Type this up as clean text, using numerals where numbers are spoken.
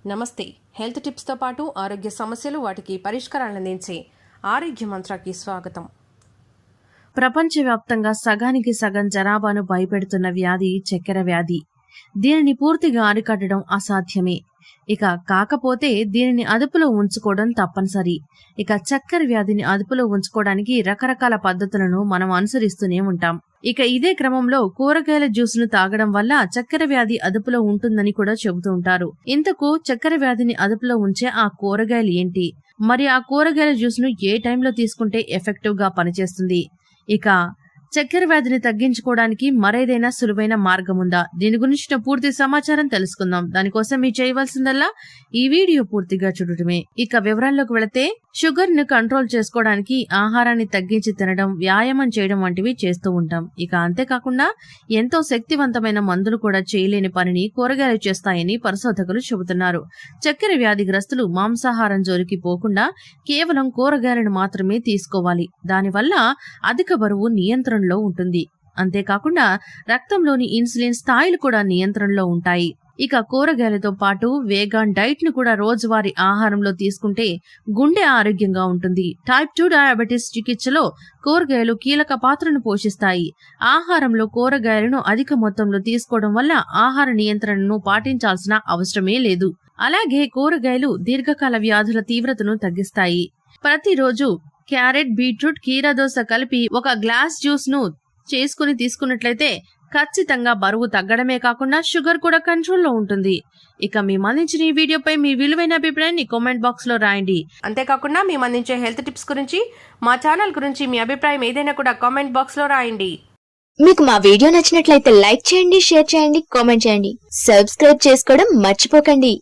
నమస్తే. హెల్త్ టిప్స్తో పాటు ఆరోగ్య సమస్యలు వాటికి పరిష్కారాలను అందించే ఆరోగ్య మంత్రాకి స్వాగతం. ప్రపంచవ్యాప్తంగా సగానికి సగం జనాభాను భయపెడుతున్న వ్యాధి చక్కెర వ్యాధి. దీనిని పూర్తిగా అరికట్టడం అసాధ్యమే. కాకపోతే దీనిని అదుపులో ఉంచుకోవడం తప్పనిసరి. చక్కెర వ్యాధిని అదుపులో ఉంచుకోవడానికి రకరకాల పద్ధతులను మనం అనుసరిస్తూనే ఉంటాం. ఇదే క్రమంలో కూరగాయల జ్యూస్ ను తాగడం వల్ల చక్కెర వ్యాధి అదుపులో ఉంటుందని కూడా చెబుతూ ఉంటారు. ఇంతకు చక్కెర వ్యాధిని అదుపులో ఉంచే ఆ కూరగాయలు ఏంటి, మరి ఆ కూరగాయల జ్యూస్ ను ఏ టైంలో తీసుకుంటే ఎఫెక్టివ్ గా పనిచేస్తుంది, చక్కెర వ్యాధిని తగ్గించుకోవడానికి మరేదైనా సులువైన మార్గం ఉందా, దీని గురించిన పూర్తి సమాచారం తెలుసుకుందాం. దానికోసం మీరు చేయవలసిందల్లా ఈ వీడియో పూర్తిగా చూడటమే. వివరాల్లోకి వెళితే, షుగర్ ను కంట్రోల్ చేసుకోవడానికి ఆహారాన్ని తగ్గించి తినడం, వ్యాయామం చేయడం వంటివి చేస్తూ ఉంటాం. అంతేకాకుండా ఎంతో శక్తివంతమైన మందులు కూడా చేయలేని పనిని కూరగాయలు చేస్తాయని పరిశోధకులు చెబుతున్నారు. చక్కెర వ్యాధిగ్రస్తులు మాంసాహారం జోలికి పోకుండా కేవలం కూరగాయలను మాత్రమే తీసుకోవాలి. దానివల్ల అధిక బరువు నియంత్రణలో ఉంటుంది. అంతేకాకుండా రక్తంలోని ఇన్సులిన్ స్థాయిలు కూడా నియంత్రణలో ఉంటాయి. కూరగాయలతో పాటు వేగాన్ డైట్ ను కూడా రోజువారీ ఆహారంలో తీసుకుంటే గుండె ఆరోగ్యంగా ఉంటుంది. టైప్ 2 డయాబెటిస్ చికిత్సలో కూరగాయలు కీలక పాత్రను పోషిస్తాయి. ఆహారంలో కూరగాయలను అధిక మొత్తంలో తీసుకోవడం వల్ల ఆహార నియంత్రణను పాటించాల్సిన అవసరమే లేదు. అలాగే కూరగాయలు దీర్ఘకాల వ్యాధుల తీవ్రతను తగ్గిస్తాయి. ప్రతిరోజు క్యారెట్, బీట్రూట్, కీరదోస కలిపి ఒక గ్లాస్ జ్యూస్ ను చేసుకుని తీసుకున్నట్లయితే ఖచ్చితంగా బరువు తగ్గడమే కాకుండా షుగర్ కూడా కంట్రోల్లో ఉంటుంది. మేము అందించిన ఈ వీడియోపై మీ విలువైన అభిప్రాయాన్ని కామెంట్ బాక్స్ లో రాయండి. అంతేకాకుండా మేము అందించే హెల్త్ టిప్స్ గురించి, మా ఛానల్ గురించి మీ అభిప్రాయం ఏదైనా కూడా కామెంట్ బాక్స్ లో రాయండి. మీకు మా వీడియో నచ్చినట్లయితే లైక్ చేయండి, షేర్ చేయండి, కామెంట్ చేయండి. సబ్స్క్రైబ్ చేసుకోవడం మర్చిపోకండి.